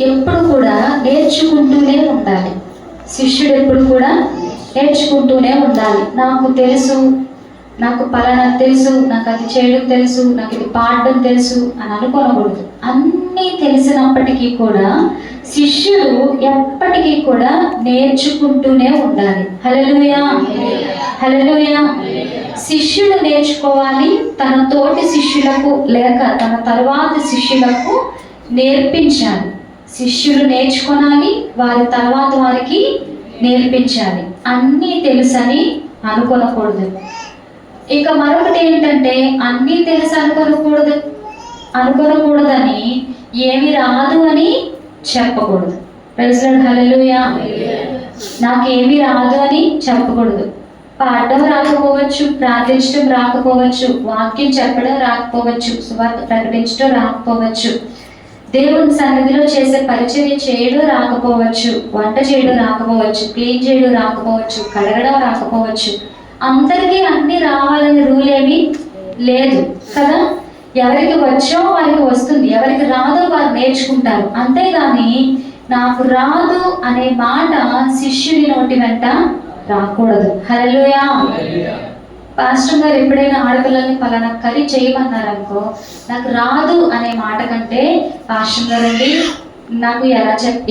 ఎప్పుడు కూడా నేర్చుకుంటూనే ఉండాలి. శిష్యుడు ఎప్పుడు కూడా నేర్చుకుంటూనే ఉండాలి. నాకు తెలుసు, నాకు పలానా తెలుసు, నాకు అది చేయడం తెలుసు, నాకు ఇది పాడడం తెలుసు అని అనుకోనకూడదు. అన్నీ తెలిసినప్పటికీ కూడా శిష్యుడు ఎప్పటికీ కూడా నేర్చుకుంటూనే ఉండాలి. హల్లెలూయా, హల్లెలూయా. శిష్యుడు నేర్చుకోవాలి, తన తోటి శిష్యులకు లేక తన తర్వాత శిష్యులకు నేర్పించాలి. శిష్యుడు నేర్చుకోవాలి, వారి తర్వాత వారికి నేర్పించాలి. అన్నీ తెలుసని అనుకోనకూడదు. ఇక మరొకటి ఏంటంటే, అన్నీ తెలుసు అనుకోనకూడదని ఏమి రాదు అని చెప్పకూడదు. ప్రైజ్ లార్డ్, హల్లెలూయా. నాకేమి రాదు అని చెప్పకూడదు. పాడడం రాకపోవచ్చు, ప్రార్థించడం రాకపోవచ్చు, వాక్యం చెప్పడం రాకపోవచ్చు, సువార్త ప్రకటించడం రాకపోవచ్చు, దేవుని సన్నిధిలో చేసే పరిచర్య చేయడం రాకపోవచ్చు, వంట చేయడం రాకపోవచ్చు, క్లీన్ చేయడం రాకపోవచ్చు, కడగడం రాకపోవచ్చు. అందరికీ అన్ని రావాలని రూల్ ఏమీ లేదు కదా. ఎవరికి వచ్చో వారికి వస్తుంది, ఎవరికి రాదో వారు నేర్చుకుంటారు. అంతేగాని నాకు రాదు అనే మాట శిష్యుడి నోటి వెంట రాకూడదు. హల్లెలూయా. పాస్టర్ గారు ఎప్పుడైనా ఆడపిల్లల్ని పలానా కర్రీ చేయమన్నారనుకో, నాకు రాదు అనే మాట కంటే, పాస్టర్ గారండి నాకు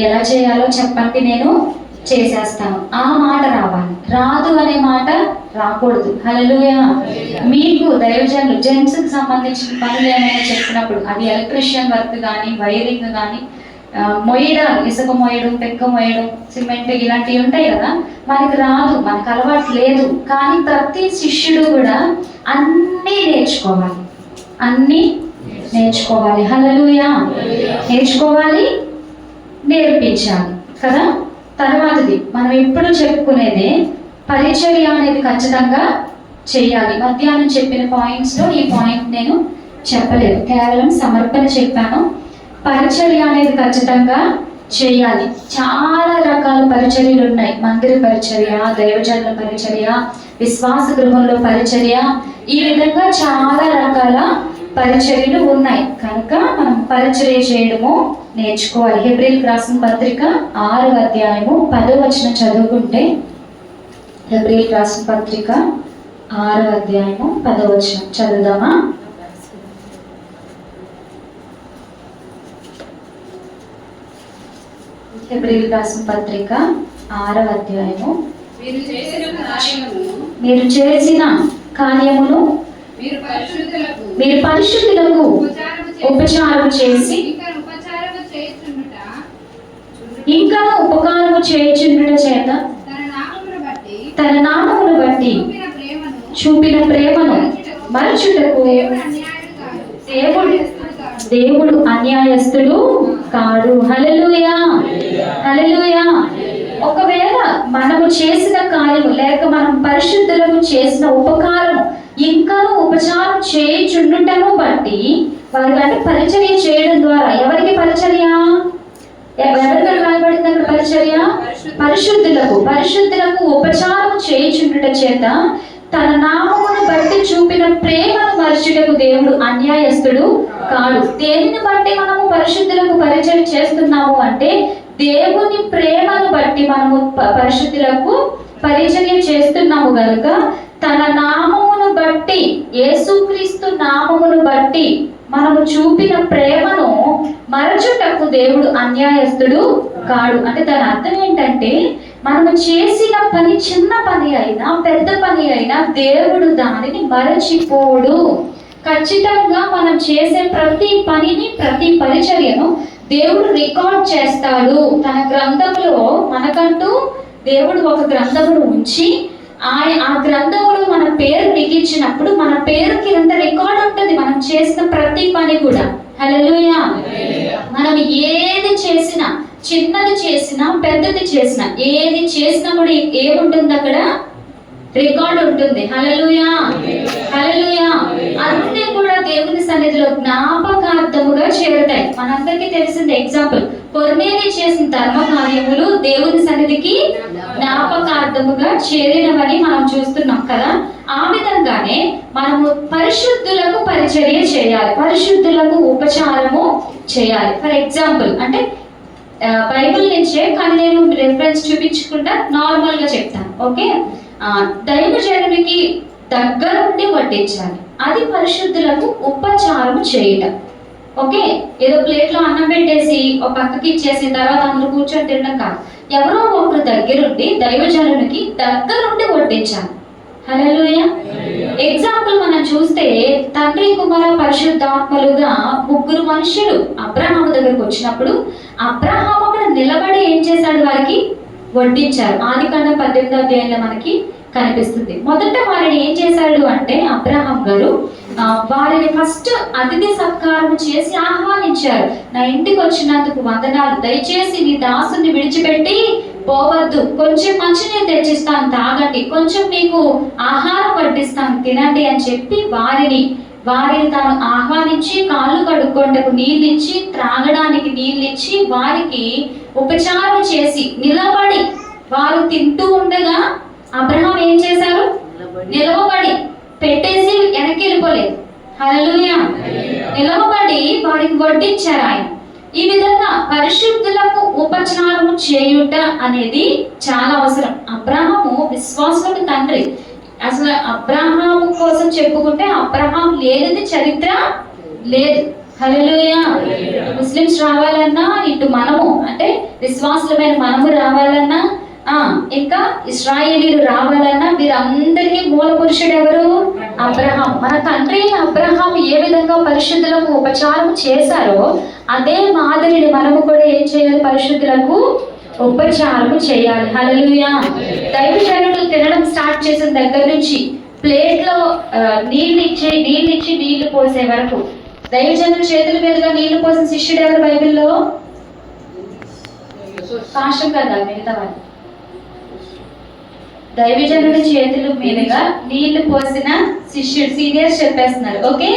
ఎలా చేయాలో చెప్పండి, నేను చేసేస్తాను, ఆ మాట రావాలి. రాదు అనే మాట రాకూడదు. హల్లెలూయా. మీకు దైవజనులు జెంట్స్కి సంబంధించిన పనులు ఏమైనా చెప్పినప్పుడు, అది ఎలక్ట్రీషియన్ వర్క్ కానీ, వైరింగ్ కానీ, మొయ్యడం, ఇసుక మొయ్యడం, పెక్క మొయ్యడం, సిమెంట్ ఇలాంటివి ఉంటాయి కదా, మనకి రాదు, మనకు అలవాటు లేదు. కానీ ప్రతి శిష్యుడు కూడా అన్నీ నేర్చుకోవాలి, అన్నీ నేర్చుకోవాలి. హల్లెలూయా. నేర్చుకోవాలి, నేర్పించాలి కదా. తర్వాతది మనం ఎప్పుడు చెప్పుకునేదే పరిచర్య అనేది ఖచ్చితంగా చేయాలి. మధ్యాహ్నం చెప్పిన పాయింట్స్లో ఈ పాయింట్ నేను చెప్పలేదు, కేవలం సమర్పణ చెప్పాను. పరిచర్య అనేది ఖచ్చితంగా చేయాలి. చాలా రకాల పరిచర్యలు ఉన్నాయి. మందిర పరిచర్య, దైవజనుల పరిచర్య, విశ్వాస గృహంలో పరిచర్య, ఈ విధంగా చాలా రకాల పరిచర్యలు ఉన్నాయి. కనుక మనం పరిచర్య చేయడము నేర్చుకోవాలి. హెబ్రీయులకు రాసిన పత్రిక 6వ అధ్యాయము 10వ వచనం చదువుకుంటే, హెబ్రీయులకు రాసిన పత్రిక 6వ అధ్యాయము 10వ వచనం చదువుదామా? హెబ్రీయులకు రాసిన పత్రిక 6వ అధ్యాయము, మీరు చేసిన కార్యమును మీరు పరిశుద్ధులకు ఉపచారం చేసి ఇంకా ఉపకారము చేయుచుండుట చేత తన నామమును బట్టి చూపిన ప్రేమను మరచుటకు దేవుడు అన్యాయస్తుడు కాడు. హల్లెలూయా, హల్లెలూయా. ఒకవేళ మనము చేసిన కార్యము లేక మనం పరిశుద్ధులకు చేసిన ఉపకారము ఇంకాను ఉపచారం చేయుచుండుటను బట్టి, వారికంటే పరిచర్య చేయడం ద్వారా, ఎవరికి పరిచర్య, ఎవరికి రాయబడింది అక్కడ పరిచర్య? పరిశుద్ధులకు ఉపచారం చేయుచుండుట చేత తన నామమును బట్టి చూపిన ప్రేమను మరచుటకు దేవుడు అన్యాయస్తుడు కాడు. దేనిని బట్టి మనము పరిశుద్ధులకు పరిచర్య చేస్తున్నాము అంటే, దేవుని ప్రేమను బట్టి మనము పరిశుద్ధులకు పరిచర్య చేస్తున్నాము కనుక, తన నామమును బట్టి, యేసుక్రీస్తు నామమును బట్టి మనము చూపిన ప్రేమను మరచుటకు దేవుడు అన్యాయస్తుడు కాడు. అంటే దాని అర్థం ఏంటంటే, మనము చేసిన పని చిన్న పని అయినా పెద్ద పని అయినా దేవుడు దానిని మరచిపోడు. ఖచ్చితంగా మనం చేసే ప్రతి పనిని, ప్రతి పరిచర్యను దేవుడు రికార్డ్ చేస్తాడు తన గ్రంథంలో. మనకంటూ దేవుడు ఒక గ్రంథమును ఉంచి, ఆ గ్రంథంలో మన పేరు లిఖించినప్పుడు మన పేరు కింద రికార్డ్ ఉంటుంది మనం చేసిన ప్రతి పని కూడా. హల్లెలూయా. మనం ఏది చేసినా, చిన్నది చేసినా పెద్దది చేసినా, ఏది చేసినా కూడా ఏముంటుంది అక్కడ? రికార్డు ఉంటుంది. హల్లెలూయా, హల్లెలూయా. అన్నీ కూడా దేవుని సన్నిధిలో జ్ఞాపకార్థముగా చేరుతాయి. మనందరికీ తెలిసింది ఎగ్జాంపుల్, కొర్నేలి చేసిన ధర్మ కార్యములు దేవుని సన్నిధికి జ్ఞాపకార్థముగా చేరినవని మనం చూస్తున్నాం కదా. ఆ విధంగానే మనము పరిశుద్ధులకు పరిచర్య చేయాలి, పరిశుద్ధులకు ఉపచారము చేయాలి. ఫర్ ఎగ్జాంపుల్ అంటే బైబిల్ నుంచే, కానీ నేను రెఫరెన్స్ చూపించకుండా నార్మల్గా చెప్తాను. ఓకే, దైవజనునికి దగ్గరుండి వడ్డించాలి. అది పరిశుద్ధులకు ఉపచారం చేయటం. ఓకే, ఏదో ప్లేట్లో అన్నం పెట్టేసి ఒక పక్కకి ఇచ్చేసి తర్వాత అందరూ కూర్చొని తినడం కాదు. ఎవరో ఒకరు దగ్గరుండి దైవజనునికి దగ్గరుండి వడ్డించాలి. హల్లెలూయా. ఎగ్జాంపుల్ మనం చూస్తే తండ్రి కుమార పరిశుద్ధాత్మలుగా ముగ్గురు మనుషులు అబ్రహాము దగ్గరకు వచ్చినప్పుడు అబ్రహాము అక్కడ నిలబడి ఏం చేశాడు? వారికి వడ్డించారు. ఆదికాండం 18వ అధ్యాయంలో మనకి కనిపిస్తుంది. మొదట వారిని ఏం చేశాడు అంటే అబ్రహాం గారు వారిని ఫస్ట్ అతిథి సత్కారం చేసి ఆహ్వానించారు. నా ఇంటికి వచ్చినందుకు వందనాలు, దయచేసి నీ దాసుని విడిచిపెట్టి పోవద్దు, కొంచెం మంచినీళ్ళు తెచ్చిస్తాను తాగండి, కొంచెం మీకు ఆహారం వడ్డిస్తాను తినండి అని చెప్పి వారిని తాను ఆహ్వానించి కాళ్ళు కడుక్కొండకు నీళ్ళిచ్చి త్రాగడానికి నీళ్ళిచ్చి వారికి ఉపచారం చేసి నిలబడి వారు తింటూ ఉండగా అబ్రహాం ఏం చేశారు? నిలవబడి పెట్టేసి వెనక్కి వెళ్ళిపోలేదు. హల్లెలూయా. నిలవబడి వారికి వడ్డించారు ఆయన. ఈ విధంగా పరిశుద్ధులకు ఉపచారము చేయుట అనేది చాలా అవసరం. అబ్రహాము విశ్వాసులకు తండ్రి. అసలు అబ్రహాము కోసం చెప్పుకుంటే అబ్రహాం లేనిది చరిత్ర లేదు. హల్లెలూయా. ముస్లిమ్స్ రావాలన్నా, ఇటు మనము అంటే విశ్వాసులమైన మనము రావాలన్నా, ఇంకా ఇశ్రాయేలీలు రావాలన్నా వీరందరికీ మూల పురుషుడు ఎవరు? అబ్రహాం. మన తండ్రి అబ్రహాం ఏ విధంగా పరిశుద్ధులకు ఉపచారం చేశారో అదే మాదిరిని మనము కూడా ఏం చేయాలి? పరిశుద్ధులకు ఉపచారం చేయాలి. హల్లెలూయా. దైవజనుడు తినడం స్టార్ట్ చేసిన దగ్గర నుంచి ప్లేట్లో నీళ్లు పోసే వరకు దైవజనుడు చేతుల మీదుగా నీళ్లు పోసిన శిష్యుడు ఎవరు బైబిల్లో? కాశం కదా మిగతా వాళ్ళు. దైవజనుడి చేతుల మీదుగా నీళ్లు పోసిన శిష్యుడు, సీనియర్స్ చెప్పేస్తున్నారు. ఓకే,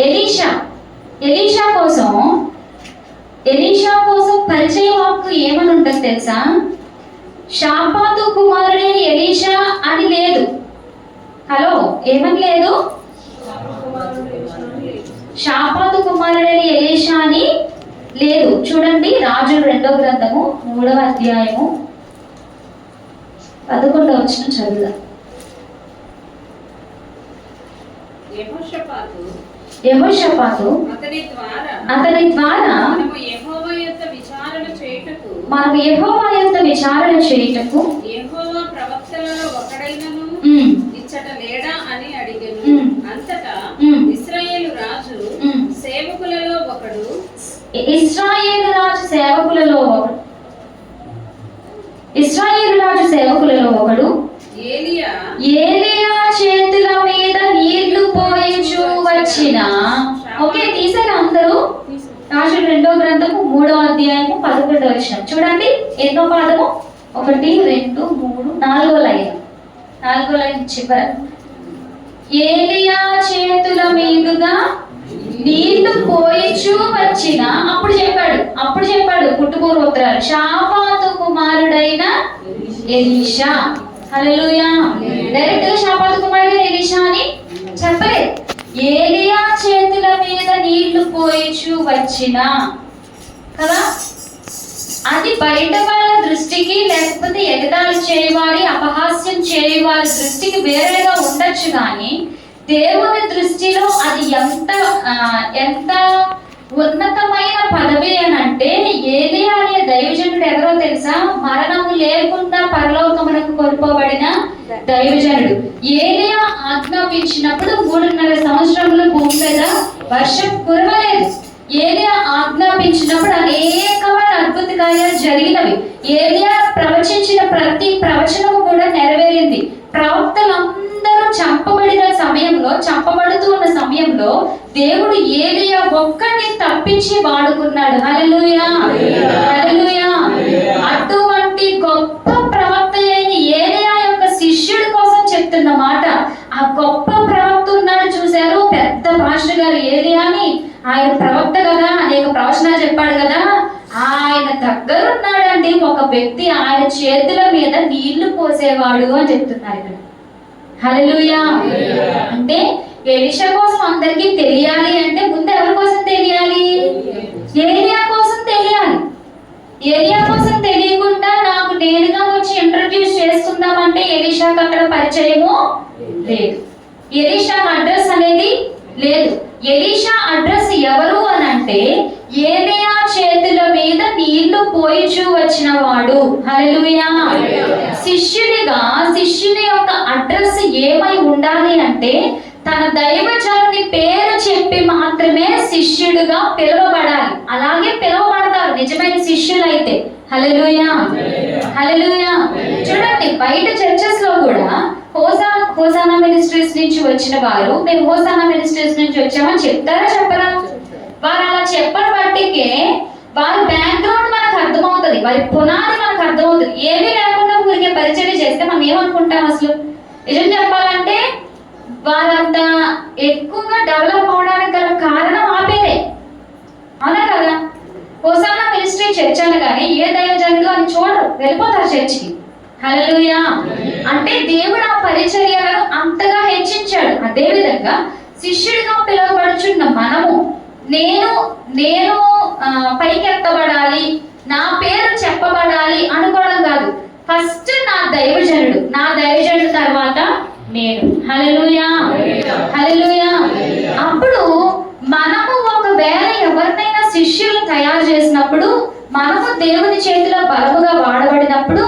ఎలీషా కోసం పరిచయ వాక్కు ఏమని ఉంటుంది తెలుసా? షాపాతు కుమారుడే ఎలీషా అని లేదు. హలో, ఏమని లేదు? షాపాతు కుమారుడే ఎలీషా అని లేదు. చూడండి, రాజుల 2వ గ్రంథము 3వ అధ్యాయము 11వ వచనం చదువుదాం. యెహోషాపాతు అతని ద్వారా మనము యెహోవా యొద్ద విచారణ చేయుటకు యెహోవా ప్రవక్తలలో ఒకడైనను ఇచ్చట లేడా అని అడిగెను. అంతటా ఇశ్రాయేలు రాజు సేవకులలో ఒకడు ఏలియా చేతుల మీద నీళ్లు పోయించు వచ్చిన. ఓకే, తీసారా అందరూ? రాజుల 2వ గ్రంథము 3వ అధ్యాయము 11వ వచనం చూడండి. ఎన్నో పాదము? 1, 2, 3, 4వ లైన్ చివర. ఏలియా చేతుల మీదుగా నీళ్లు పోయించు వచ్చిన. అప్పుడు చెప్పాడు పుట్టుపూర్వోత్తరాలు షాపాతు కుమారుడైన ఎలీషా. హల్లెలూయా. డైరెక్ట్ గా షాపాతు కుమారుడైన ఎలీషా అని చెప్పలేదు. ఏలియా చేతుల మీద నీళ్లు పోయించు వచ్చిన కదా. అది బయట వాళ్ళ దృష్టికి, లేకపోతే ఎగతాళి చేయవారి, అపహాస్యం చేయవారి దృష్టికి వేరేగా ఉండొచ్చు, కానీ దేవుని దృష్టిలో అది ఎంత ఉన్నతమైన పదవి అని అంటే, ఏలియా అనే దైవజనుడు ఎవరో తెలుసా? మరణము లేకుండా పరలోకమునకు కొనుకోబడిన దైవజనుడు. ఏలియా ఆజ్ఞాపించినప్పుడు 3.5 సంవత్సరములు భూమి మీద వర్షం కురవలేదు. ఏలియా ఆజ్ఞాపించినప్పుడు అనేకమైన అద్భుత కార్యాలు జరిగినవి. ఏలియా ప్రవచించిన ప్రతి ప్రవచనము కూడా నెరవేరింది. ప్రవక్తలందరూ చంపబడుతూ ఉన్న సమయంలో దేవుడు ఏలియా ఒక్కడిని తప్పించి వాడుకున్నాడు. హల్లెలూయా, హల్లెలూయా. అటువంటి గొప్ప ప్రవక్త అయిన ఏలియా యొక్క శిష్యుడి కోసం చెప్తున్న మాట. ఆ గొప్ప ప్రవక్త ఉన్నాడు చూశారు, పెద్ద పాస్టర్ గారు ఏలియాని. ఆయన ప్రవక్త కదా, అనేక ప్రవచనాలు చెప్పాడు కదా. ఆయన దగ్గరున్నాడండి ఒక వ్యక్తి, ఆయన చేతుల మీద నీళ్లు పోసేవాడు అని చెప్తున్నారు ఇక్కడ. హల్లెలూయా. అంటే ఎలీషా కోసం అందరికీ తెలియాలి అంటే ముందు ఎవరి కోసం తెలియాలి? ఏలియా కోసం తెలియాలి. ఏలియా కోసం తెలియకుండా నాకు నేనుగా వచ్చి ఇంట్రడ్యూస్ చేసుకుందామంటే ఎలీషాకు అక్కడ పరిచయము లేదు, ఎలీషాకు అడ్రస్ అనేది లేదు. ఎలీషా అడ్రస్ ఎవరు అని అంటే ఏలియా చేతుల మీద నీళ్లు పోయిచూ వచ్చిన వాడు. హల్లెలూయా. శిష్యుని యొక్క అడ్రస్ ఏమై ఉండాలి అంటే తన దైవజనుని పేరు చెప్పి మాత్రమే శిష్యుడిగా పిలువబడాలి. అలాగే పిలువబడతారు నిజమైన శిష్యులు అయితే. హల్లెలూయా, హల్లెలూయా. చూడండి, బయట చర్చెస్ లో కూడా హోసానా మినిస్ట్రీస్ నుంచి వచ్చిన వారు మేము హోసానా మినిస్ట్రీస్ నుంచి వచ్చామని చెప్తారా చెప్పరా? వారు అలా చెప్పని బట్టికే వారి బ్యాక్గ్రౌండ్ మనకు అర్థమవుతుంది, వారి పునాది మనకు అర్థమవుతుంది. ఏమీ లేకుండా ఊరికే పరిచయం చేస్తే మనం ఏమనుకుంటాం? అసలు నిజం చెప్పాలంటే వారంత ఎక్కువగా డెవలప్ అవడానికి గల కారణం ఆ పేరే, అవునా కదా? హోసానా మినిస్ట్రీ చర్చ్ అనగానే ఏ దైవజనుడు అని చూడరు, వెళ్ళిపోతారు చర్చికి. హల్లెలూయా. అంటే దేవుడు ఆ పరిచర్యలను అంతగా హెచ్చించాడు. అదే విధంగా శిష్యుడిగా పిలువబడుచున్న మనము నేను పైకెత్తబడాలి, నా పేరు చెప్పబడాలి అనుకోవడం కాదు. ఫస్ట్ నా దైవజనుడు తర్వాత నేను. హల్లెలూయా, హల్లెలూయా. అప్పుడు మనము ఒకవేళ ఎవరినైనా శిష్యులు తయారు చేసినప్పుడు, మనము దేవుని చేతిలో బలముగా వాడబడినప్పుడు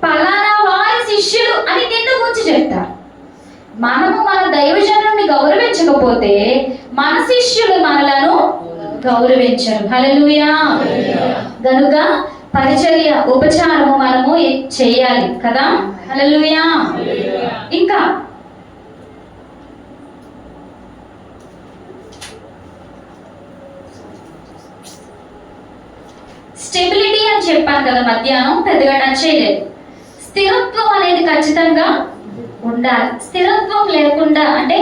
పలానా వారి శిష్యులు అని నిన్ను గురించి చెప్తారు. మనము మన దైవజనుడిని గౌరవించకపోతే మన శిష్యులు మనలను గౌరవించరు. హల్లెలూయా. గనుక పరిచర్య ఉపచారము మనము చేయాలి కదా. హల్లెలూయా. ఇంకా స్టెబిలిటీ అని చెప్పాను కదా మధ్యాహ్నం, పెద్దగా టచ్ చేయలేదు. స్థిరత్వం అనేది ఖచ్చితంగా ఉండాలి. స్థిరత్వం లేకుండా అంటే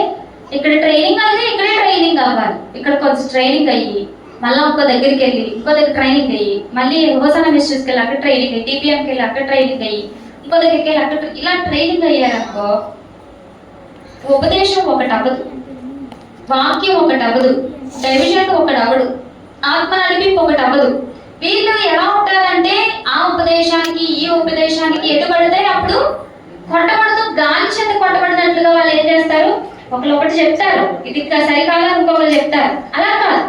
ఇక్కడ ట్రైనింగ్ అయితే ఇక్కడే ట్రైనింగ్ అవ్వాలి, ఇక్కడ కొంచెం ట్రైనింగ్ అయ్యి మళ్ళీ ఇంకో దగ్గరికి వెళ్ళి ఇంకో దగ్గర ట్రైనింగ్ అయ్యి మళ్ళీ హోసానా మినిస్ట్రీస్కి వెళ్ళి అక్కడ ట్రైనింగ్ అయ్యి టీపీఎంకి వెళ్ళి అక్కడ ట్రైనింగ్ అయ్యి ఇంకో దగ్గరికి వెళ్ళి అక్కడ ఇలా ట్రైనింగ్ అయ్యారనుకో ఉపదేశం ఒకటి అవ్వదు, వాక్యం ఒకటి అవ్వదు, డైవిజన్ ఒకటి అవ్వడు, ఆత్మ నడిపింపు ఒకటి అవ్వదు. వీళ్ళు ఎలా ఉంటారంటే ఆ ఉపదేశానికి ఈ ఉపదేశానికి ఎటుబడితే అప్పుడు కొట్టబడుతూ గాలి చేత కొట్టబడినట్లుగా వాళ్ళు ఏం చేస్తారు? ఒకటి చెప్తారు, ఇది సరికాలం ఇంకొకరు చెప్తారు. అలా కాదు,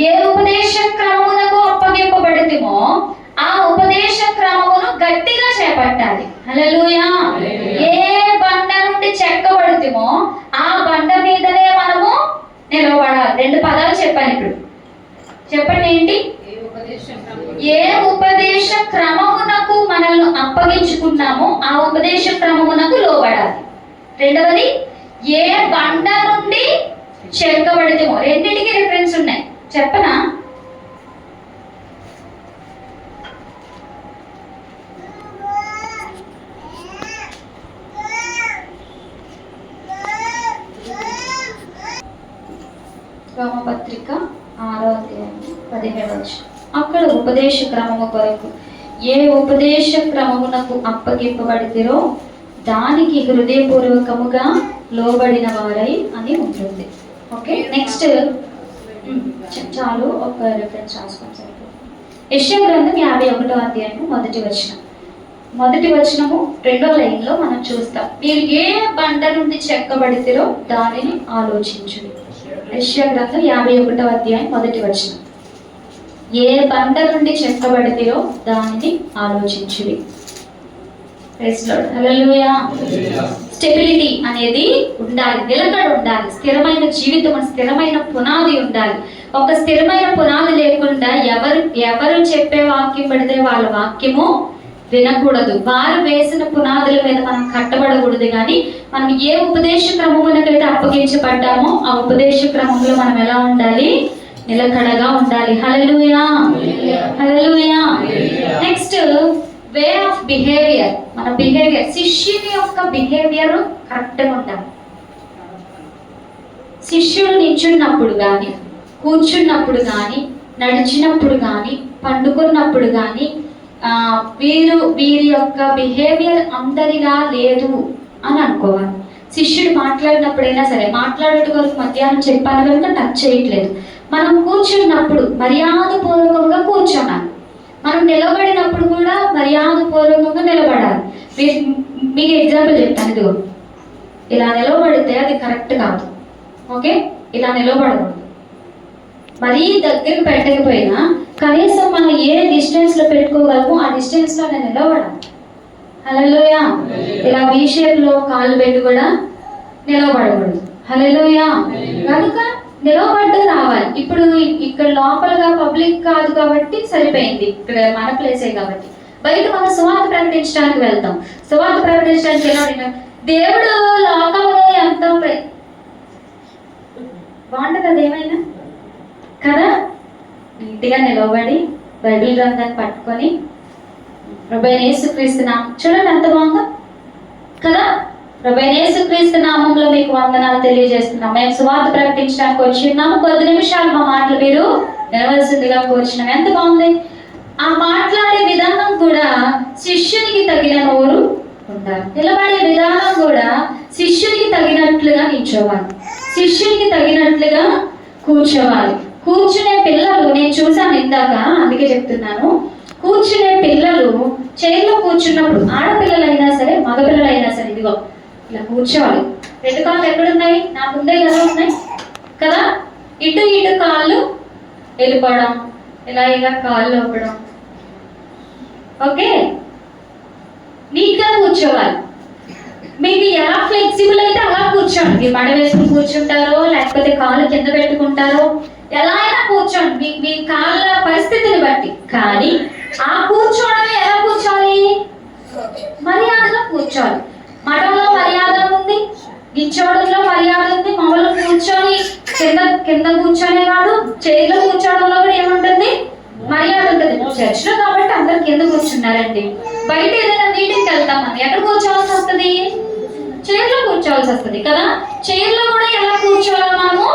ఏ ఉపదేశ క్రమమునకు అప్పగింపబడితేమో ఆ ఉపదేశ క్రమమును గట్టిగా చేపట్టాలి. హల్లెలూయా. ఏ బండ నుండి చెక్కబడితేమో ఆ బండ మీదనే మనము నిలబడాలి. 2 పదాలు చెప్పాను ఇప్పుడు, చెప్పండి ఏంటి? ఏ ఉపదేశ క్రమమునకు మనల్ని అప్పగించుకున్నామో ఆ ఉపదేశ క్రమమునకు లోబడాలి. రెండవది, ఏ బండ నుండి చెక్కబడితేమో. రెండింటికి రిఫరెన్స్ ఉన్నాయి, చెప్పనా? రోమపత్రిక 6:17 అక్కడ ఉపదేశ క్రమము కొరకు ఏ ఉపదేశ క్రమమునకు అప్పగింపబడితిరో దానికి హృదయపూర్వకముగా లోబడిన వారై అని ఉంటుంది. ఓకే, నెక్స్ట్ చాలు, ఒక రిఫరెన్స్ రాసుకోండి. యెషయా గ్రంథం 51వ అధ్యాయము మొదటి వచనము 2వ లైన్లో మనం చూస్తాం. మీరు ఏ బండ నుండి చెక్కబడితిరో దానిని ఆలోచించుడి. యెషయా గ్రంథం 51వ అధ్యాయం మొదటి వచనం. ఏ బండ నుండి చెక్కబడితిరో దానిని ఆలోచించుడి. Praise Lord. హల్లెలూయా. స్టెబిలిటీ అనేది ఉండాలి, నిలకడ ఉండాలి, స్థిరమైన జీవితం, స్థిరమైన పునాది ఉండాలి. ఒక స్థిరమైన పునాది లేకుండా ఎవరు చెప్పే వాక్యం పడితే వాళ్ళ వాక్యము వినకూడదు. వారు వేసిన పునాదుల మీద మనం కట్టబడకూడదు. కానీ మనం ఏ ఉపదేశ క్రమమునకైతే అప్పగించబడ్డామో ఆ ఉపదేశ క్రమంలో మనం ఎలా ఉండాలి? నిలకడగా ఉండాలి. Hallelujah, hallelujah. Next, way of behaviour. మన బిహేవియర్, శిష్యుని యొక్క బిహేవియర్ కరెక్ట్గా ఉండాలి. శిష్యుడు నిల్చున్నప్పుడు కానీ, కూర్చున్నప్పుడు కానీ, నడిచినప్పుడు కానీ, పండుకున్నప్పుడు కానీ వీరి యొక్క బిహేవియర్ అందరిలా లేదు అని అనుకోవాలి. శిష్యుడు మాట్లాడినప్పుడైనా సరే, మాట్లాడేట వరకు మధ్యాహ్నం చెప్పాను కనుక టచ్ చేయట్లేదు. మనం కూర్చున్నప్పుడు మర్యాదపూర్వకంగా కూర్చోనాలి. మనం నిలబడినప్పుడు కూడా మర్యాదపూర్వకంగా నిలబడాలి. మీకు ఎగ్జాంపుల్ చెప్తాను. ఇదిగో ఇలా నిలబడితే అది కరెక్ట్ కాదు. ఓకే, ఇలా నిలబడకూడదు. మరీ దగ్గర పెట్టకపోయినా కనీసం మనం ఏ డిస్టెన్స్లో పెట్టుకోగలమో ఆ డిస్టెన్స్లో నేను నిలబడాలి. హల్లెలూయా. ఇలా వీ షేప్లో కాళ్ళు పెట్టి కూడా నిలబడకూడదు. హల్లెలూయా. కనుక నిలబడ్డ రావాలి. ఇప్పుడు ఇక్కడ లోపలగా పబ్లిక్ కాదు కాబట్టి సరిపోయింది, ఇక్కడ మన ప్లేసే కాబట్టి. బయట మనం సువార్త ప్రకటించడానికి వెళ్తాం. సువార్త ప్రకటించడానికి వెళ్ళిన దేవుడు లోకంలో ఎంతో బాగుంటుంది అది ఏమైనా కదా. నీట్గా నిలబడి బైబిల్ గ్రంథాన్ని పట్టుకొని ప్రభువైన యేసుక్రీస్తు నామం, చూడండి ఎంత బాగుందో కదా. ప్రభువైన యేసుక్రీస్తు నామంలో మీకు వందనాలు తెలియజేస్తున్నాం. మేము సువార్త ప్రకటించడానికి వచ్చిన్నాము. కొద్ది నిమిషాలు మా మాటలు మీరు వినవలసిందిగా కోరుచున్నాం. ఎంత బాగుంది. ఆ మాట్లాడే విధానం కూడా శిష్యునికి తగిన నోరు ఉండాలి. నిలబడే విధానం కూడా శిష్యునికి తగినట్లుగా నిల్చోవాలి, శిష్యునికి తగినట్లుగా కూర్చోవాలి. కూర్చునే పిల్లలు నేను చూసాను ఇందాక, అందుకే చెప్తున్నాను. కూర్చునే పిల్లలు చైర్లో కూర్చున్నప్పుడు ఆడపిల్లలైనా సరే మగపిల్లలైనా సరే ఇదిగో ఇలా కూర్చోవాలి. రెండు కాళ్ళు ఎక్కడున్నాయి? నా ముందే కదా ఉన్నాయి కదా. ఇటు ఇటు కాళ్ళు వెళ్ళిపోవడం, ఇలా ఇలా కాళ్ళు ఊపడం. ఓకే, నీట్గా కూర్చోవాలి. మీకు ఎలా ఫ్లెక్సిబుల్ అయితే అలా కూర్చోండి. మీరు మడ వేసుకుని కూర్చుంటారో లేకపోతే కాళ్ళు కింద పెట్టుకుంటారో ఎలా అయినా కూర్చోండి, మీ కాళ్ళ పరిస్థితిని బట్టి. కానీ ఆ కూర్చోవడమే ఎలా కూర్చోవాలి? మర్యాదగా కూర్చోవాలి. మఠంలో మర్యాద ఉంది, నిల్చోవడంలో మర్యాద ఉంది. మామూలు కూర్చొని కింద కూర్చొనే కాదు, చైర్లో కూర్చోవడంలో కూడా ఏముంటుంది? మర్యాద ఉంటుంది. చర్చ్లో కాబట్టి అందరు కింద కూర్చున్నారండి. బయట ఏదైనా మీటింగ్కి వెళ్తాం, మనం ఎక్కడ కూర్చోవాల్సి వస్తుంది? చైర్లో కూర్చోవాల్సి వస్తుంది కదా. చైర్లో కూడా ఎలా కూర్చోవాలో మనము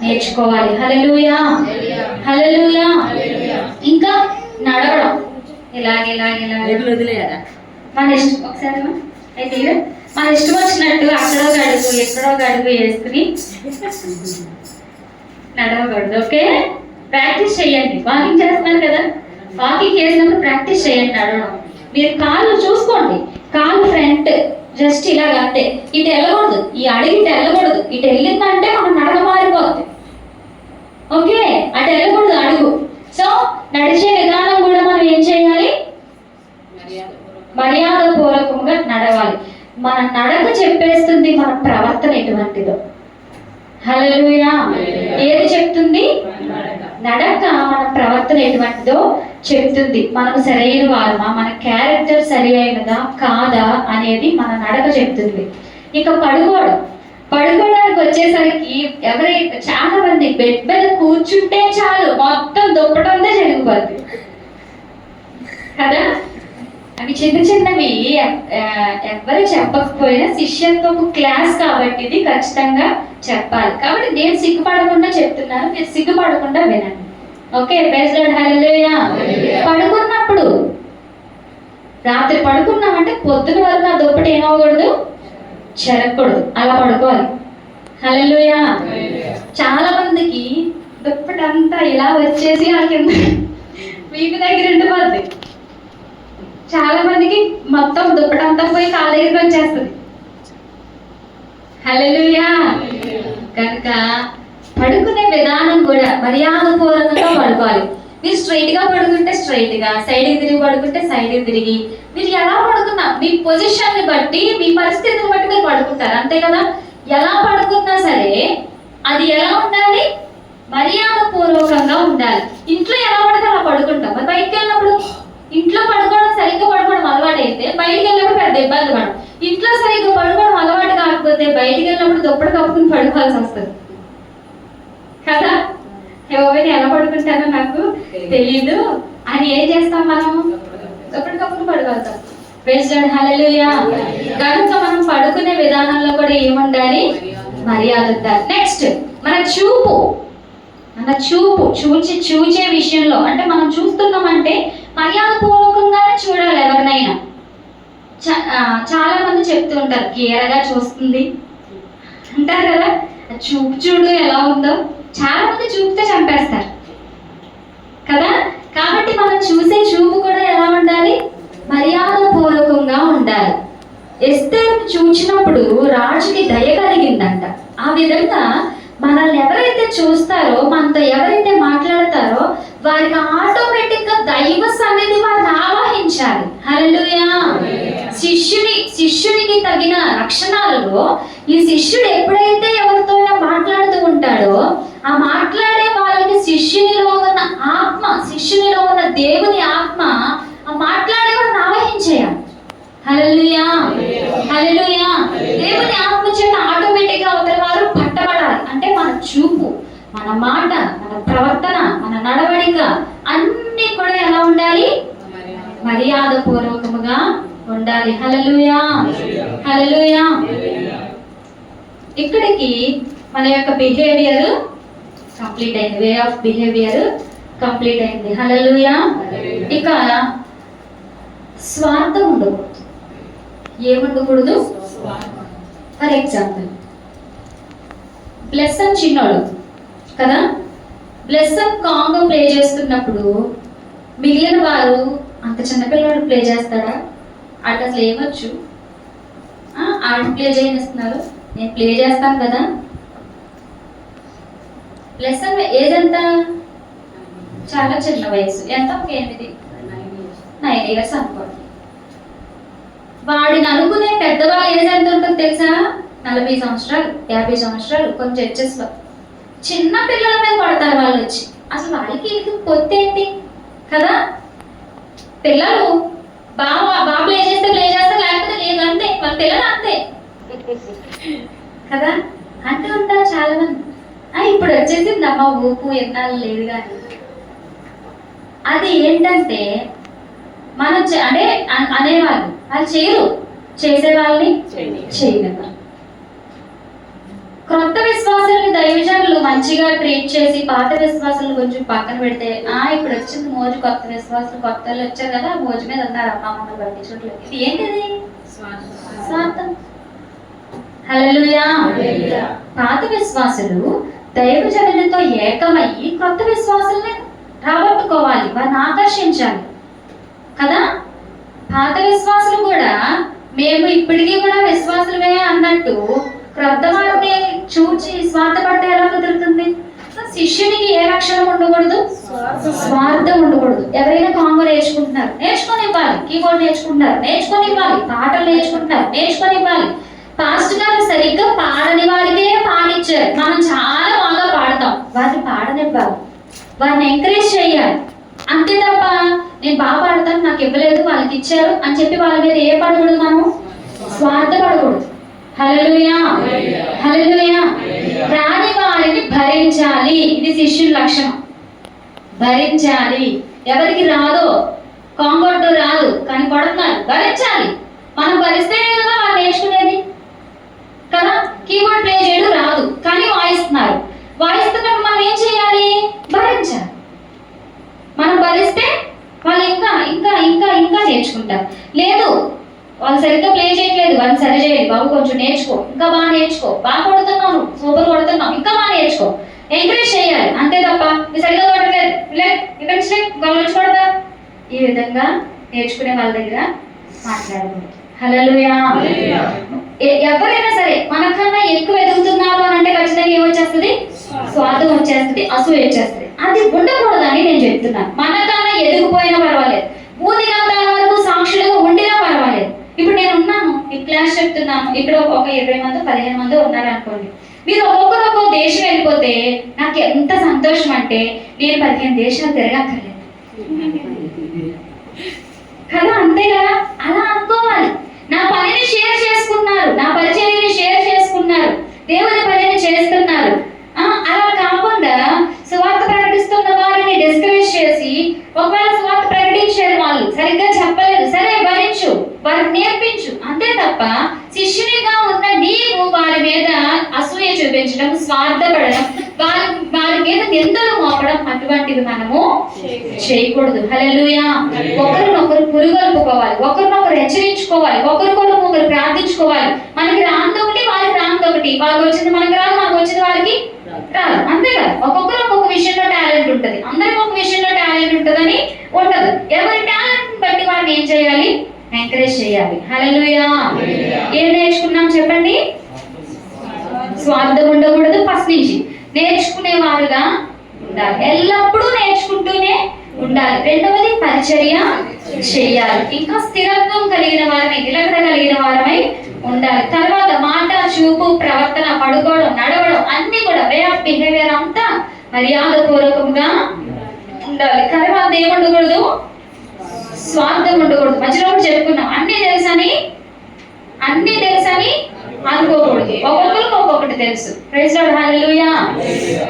నేర్చుకోవాలి. హల్లెలూయా, హల్లెలూయా. ఇంకా నడవడం ఇలాగే మన ఇష్టం. ఒకసారి అయితే మన ఇష్టం వచ్చినట్టు అక్కడో గడుగు ఎక్కడో గడుగు వేసుకుని నడవకూడదు. ఓకే, ప్రాక్టీస్ చేయండి. వాకింగ్ చేస్తున్నారు కదా, వాకింగ్ చేసినప్పుడు ప్రాక్టీస్ చేయండి నడవడం. మీరు కాళ్ళు చూసుకోండి, కాళ్ళు ఫ్రంట్ జస్ట్ ఇలాగ అంతే. ఇటు వెళ్ళకూడదు, ఈ అడుగు ఇటు వెళ్ళకూడదు. ఇటు వెళ్ళిందంటే మనం నడక మారిపోతుంది. ఓకే, అటు వెళ్ళకూడదు అడుగు. సో నడిచే విధానం కూడా మనం ఏం చేయాలి? మర్యాద పూర్వకంగా నడవాలి. మన నడక చెప్పేస్తుంది మన ప్రవర్తన ఎటువంటిదో. హల్లెలూయా. ఏది చెప్తుంది? నడక మన ప్రవర్తన ఎటువంటిదో చెప్తుంది. మనం సరైన వారమా, మన క్యారెక్టర్ సరి అయినదా కాదా అనేది మన నడక చెప్తుంది. ఇక పడుకోవడానికి వచ్చేసరికి ఎవరైతే చాలా మంది బెడ్ మీద కూర్చుంటే చాలు మొత్తం దుప్పటంతా జరిగిపోద్ది కదా. అవి చిన్నవి ఎవరు చెప్పకపోయినా శిష్యత్వపు క్లాస్ కాబట్టి ఇది ఖచ్చితంగా చెప్పాలి. కాబట్టి నేను సిగ్గుపడకుండా చెప్తున్నాను, మీరు సిగ్గుపడకుండా వినండి. ఓకే, ప్రైజ్ లార్డ్, హల్లెలూయా. పడుకున్నప్పుడు రాత్రి పడుకున్నామంటే పొద్దున వరకు ఆ దుప్పటి ఏమవకూడదు, చెరగకూడదు, అలా పడుకోవాలి. హల్లెలూయా. చాలా మందికి దుప్పటి అంతా ఇలా వచ్చేసి ఆ కింద వీపు దగ్గర ఉండిపోద్ది. చాలా మందికి మొత్తం దుప్పటంతా పోయి కాళ్ళ దగ్గరికి వచ్చేస్తుంది. హల్లెలూయా. కనుక పడుకునే విధానం కూడా మర్యాదపూర్వకంగా పడుకోవాలి. మీరు స్ట్రైట్ గా పడుకుంటే స్ట్రైట్ గా, సైడ్కి తిరిగి పడుకుంటే సైడ్కి తిరిగి, మీరు ఎలా పడుకున్నా మీ పొజిషన్ ని బట్టి మీ పరిస్థితిని బట్టి మీరు పడుకుంటారు, అంతే కదా. ఎలా పడుకున్నా సరే అది ఎలా ఉండాలి? మర్యాదపూర్వకంగా ఉండాలి. ఇంట్లో ఎలా పడితే అలా పడుకుంటాం, మరి బయటకు వెళ్ళినప్పుడు ఇంట్లో పడుకోవడం సరిగ్గా పడుకోవడం అలవాటు అయితే బయటికి వెళ్ళినప్పుడు పెద్ద ఇబ్బంది పడడం. ఇంట్లో సరిగ్గా పడుకోవడం అలవాటు కాకపోతే బయటికి వెళ్ళినప్పుడు దుప్పటి కప్పుకుని పడుకోవాల్సి వస్తుంది కదా. ఎవరైనా ఎలా పడుకుంటారో నాకు తెలీదు అని ఏం చేస్తాం, మనం దుప్పటి కప్పుకుని పడుకోవాల్సి వస్తుంది. ప్రైజ్ లార్డ్, హల్లెలూయా. కనుక మనం పడుకునే విధానంలో కూడా ఏముండాలి? మర్యాద ఉండాలి. నెక్స్ట్ మన చూపు, చూచే విషయంలో అంటే మనం చూస్తున్నామంటే మర్యాదపూర్వకంగానే చూడాలి ఎవరినైనా. చాలా మంది చెప్తూ ఉంటారు కేరగా చూస్తుంది అంటారు కదా. చూపు చూడు ఎలా ఉందో. చాలా మంది చూపుతో చంపేస్తారు కదా. కాబట్టి మనం చూసే చూపు కూడా ఎలా ఉండాలి? మర్యాదపూర్వకంగా ఉండాలి. ఎస్తేరును చూచినప్పుడు రాజుకి దయ కలిగిందంట. ఆ విధంగా మనల్ని ఎవరైతే చూస్తారో, మనతో ఎవరైతే మాట్లాడతారో వారికి ఆటోమేటిక్ గా దైవ సన్నిధి వారిని ఆవాహించాలి. హల్లెలూయా. శిష్యునికి తగిన లక్షణాలలో ఈ శిష్యుడు ఎప్పుడైతే ఎవరితో మాట్లాడుతూ ఉంటాడో ఆ మాట్లాడే వాళ్ళకి శిష్యునిలో ఉన్న ఆత్మ, శిష్యునిలో ఉన్న దేవుని ఆత్మ ఆ మాట్లాడే వాళ్ళని ఆవహించేయాలి. హల్లెలూయా, హల్లెలూయా. దేవుని ఆత్మ చేత ఆటోమేటిక్ గా అవతల వారు పట్టబడాలి. అంటే మన చూపు, మన మాట, మన ప్రవర్తన, మన నడవడిక అన్ని కూడా ఎలా ఉండాలి? మర్యాద పూర్వకముగా ఉండాలి. హల్లెలూయా, హల్లెలూయా. ఇక్కడికి మన యొక్క బిహేవియర్ కంప్లీట్ అయింది. వే ఆఫ్ బిహేవియర్ కంప్లీట్ అయింది. హల్లెలూయా. ఇక స్వార్థం ఉండకూడదు. ఏముండకూడదు? ఫర్ ఎగ్జాంపుల్, బ్లెస్సన్ చిన్నోడు కదా, బ్లెస్సన్ కాంగో ప్లే చేస్తున్నప్పుడు మిగిలిన వారు అంత చిన్నపిల్లవాడు ప్లే చేస్తాడా? ఆట అసలు ఏమొచ్చు? ఆడ ప్లే చేయనిస్తున్నారు, నేను ప్లే చేస్తాను కదా. బ్లెస్సన్ ఏజ్ ఎంత? చాలా చిన్న వయసు. ఎంత? 9 years అనుకోండి. వాడిని అనుకునే పెద్దవాళ్ళ ఏజ్ ఎంత ఉంటుందో తెలుసా? 40 సంవత్సరాలు, 50 సంవత్సరాలు. కొన్ని చర్చెస్ లో చిన్న పిల్లల మీద పడతారు వాళ్ళు వచ్చి. అసలు వాళ్ళకి పొత్తు ఏంటి కదా? పిల్లలు బాగా ప్లే చేస్తే ప్లే చేస్తారు, లేకపోతే లేదు, అంతే. వాళ్ళ పిల్లలు అంతే కదా అంటూ ఉంటారు చాలా మంది. ఇప్పుడు వచ్చేసింది అమ్మ ఊపు, ఎన్నాళ్ళు లేదు. కానీ అది ఏంటంటే మనం అంటే అనేవాళ్ళు వాళ్ళు చేయరు, చేసే వాళ్ళని చేయగలరు. క్రొత్త విశ్వాసాలని దైవజనులు మంచిగా ట్రీట్ చేసి పాత విశ్వాసాలు కొంచెం పక్కన పెడితే, ఇప్పుడు వచ్చింది మోజు, కొత్త విశ్వాసాలు, కొత్త వాళ్ళు వచ్చారు కదా, మోజు మీద ఉన్నారు, అమ్మ మమ్మల్ని పట్టించట్లేదు. ఇది ఏంటిది? స్వార్థం. హల్లెలూయా. పాత విశ్వాసులు దైవజనులతో ఏకమయ్యి కొత్త విశ్వాసాలని రాబట్టుకోవాలి, వారిని ఆకర్షించాలి కదా. పాత విశ్వాసులు కూడా మేము ఇప్పటికీ కూడా విశ్వాసులమే అన్నట్టు క్రొత్త వారిని చూచి స్వార్థపడితే ఎలా కుదురుతుంది? శిష్యునికి ఏ లక్షణం ఉండకూడదు? స్వార్థం ఉండకూడదు. ఎవరైనా కాంగో నేర్చుకుంటున్నారు, నేర్చుకొని ఇవ్వాలి. కీబోర్డ్ నేర్చుకుంటున్నారు, నేర్చుకొని ఇవ్వాలి. పాటలు నేర్చుకుంటున్నారు, నేర్చుకొని ఇవ్వాలి. పాస్టర్ గారు సరిగ్గా పాడని వారికే పాడిచ్చారు, మనం చాలా బాగా పాడతాం, వారిని పాడనివ్వాలి, వారిని ఎంకరేజ్ చేయాలి. అంతే తప్ప నేను బాగా పాడతాను, నాకు ఇవ్వలేదు, వాళ్ళకి ఇచ్చారు అని చెప్పి వాళ్ళ మీద ఏ పడకూడదు, మనం స్వార్థపడకూడదు. హల్లెలూయా, హల్లెలూయా. రాని వారిని భరించాలి, ఇది శిష్యుల లక్షణం. భరించాలి. ఎవరికి రాదో, కాంగోట్టు రాదు కానీ కొడుతున్నారు, భరించాలి. మనం భరిస్తేనే కదా వాళ్ళు నేర్చుకునేది కదా. కీబోర్డ్ ప్లే చేయడం రాదు కానీ వాయిస్తున్నారు, వాయిస్తున్నప్పుడు మనం ఏం చేయాలి? భరించాలి. మనం భరిస్తే వాళ్ళు ఇంకా ఇంకా ఇంకా ఇంకా నేర్చుకుంటారు. లేదు, వాళ్ళు సరిగ్గా ప్లే చేయట్లేదు, వాళ్ళు సరి చేయాలి, బాబు కొంచెం నేర్చుకో, ఇంకా బాగా నేర్చుకో, బాగా కొడుతున్నావు, సూపర్ కొడుతున్నావు, ఇంకా బాగా నేర్చుకో, ఎంకరేజ్ చేయాలి. అంతే తప్ప ఇది సరిగ్గా కొట్టలేదు, ఇక్కడ నుంచి కొడతా, ఈ విధంగా నేర్చుకునే వాళ్ళ దగ్గర మాట్లాడకూడదు. హల్లెలూయా. ఎవరైనా సరే మనకన్నా ఎక్కువ ఎదుగుతున్నారు అని అంటే ఖచ్చితంగా ఏమొచ్చేస్తుంది? స్వార్థం వచ్చేస్తుంది, అసూయ వచ్చేస్తుంది. అది ఉండకూడదని నేను చెప్తున్నాను. మనకన్నా ఎదిగిపోయినా పర్వాలేదు, భూదిగంతాల వరకు సాక్షులుగా ఉండినా పర్వాలేదు. ఇప్పుడు నేను ఉన్నాను, ఈ క్లాస్ చెప్తున్నాను, ఇక్కడ ఒక 20 మంది 15 మంది ఉన్నారు అనుకోండి. మీరు ఒక్కొక్క దేశం వెళ్ళిపోతే నాకు ఎంత సంతోషం అంటే నేను 15 దేశాలు తిరగక్కర్లేదు కదా. అంతే కదా, అలా అనుకోవాలి. నా పనిని షేర్ చేసుకున్నారు, నా పరిచర్యని షేర్ చేసుకున్నారు, దేవుని పనిని చేస్తున్నారు. అలా కాకుండా సువార్త ప్రకటిస్తున్న వారిని డిస్కరేజ్ చేసి, ఒకవేళ సువార్త ప్రకటించారు, వాళ్ళు సరిగ్గా చెప్పలేదు, సరే భరించు, వారికి నేర్పించు, అంతే తప్ప శిష్యునిగా ఉన్న నీవు వారి మీద అసూయ చూపించడం, స్వార్థపడడం, వారి మీద నిందలు మోపడం, అటువంటివి మనము చేయకూడదు. హల్లెలూయా. ఒకరినొకరు పురుగొల్పుకోవాలి, ఒకరినొకరు హెచ్చరించుకోవాలి, ఒకరికొకరు ప్రార్థించుకోవాలి. మనకి రాంది ఒకటి, వాళ్ళకి రాంది ఒకటి, వాళ్ళకి వచ్చింది మనకి రాదు, మనకు వచ్చింది వాళ్ళకి రాదు. అంతే కదా, ఒక్కొక్కరు ఒక్కొక్క విషయంలో టాలెంట్ ఉంటుంది. అందరికి ఒక విషయంలో టాలెంట్ ఉంటుందని ఉండదు. ఎవరి టాలెంట్ బట్టి వారిని ఏం చేయాలి? ఎంకరేజ్ చేయాలి. హల్లెలూయా. ఏం నేర్చుకున్నాం చెప్పండి? స్వార్థం ఉండకూడదు. ఫస్ట్ నుంచి నేర్చుకునేవారుగా ఉండాలి. ఎల్లప్పుడూ నేర్చుకుంటూనే ఉండాలి. రెండవది పరిచర్య చేయాలి. ఇంకా స్థిరత్వం కలిగిన వారమై, నిలకడ కలిగిన వారమై ఉండాలి. తర్వాత మాట, చూపు, ప్రవర్తన, పడుకోవడం, నడవడం అన్ని కూడా వే ఆఫ్ బిహేవియర్ అంతా మర్యాద పూర్వకంగా ఉండాలి. తర్వాత ఏముండకూడదు? స్వార్థం ఉండకూడదు. మధ్యలో కూడా చెప్పుకున్నాం, అన్ని తెలుసని అనుకోకూడదు. ఒక్కొక్కరికి ఒక్కొక్కటి తెలుసు. Praise Lord. హల్లెలూయా.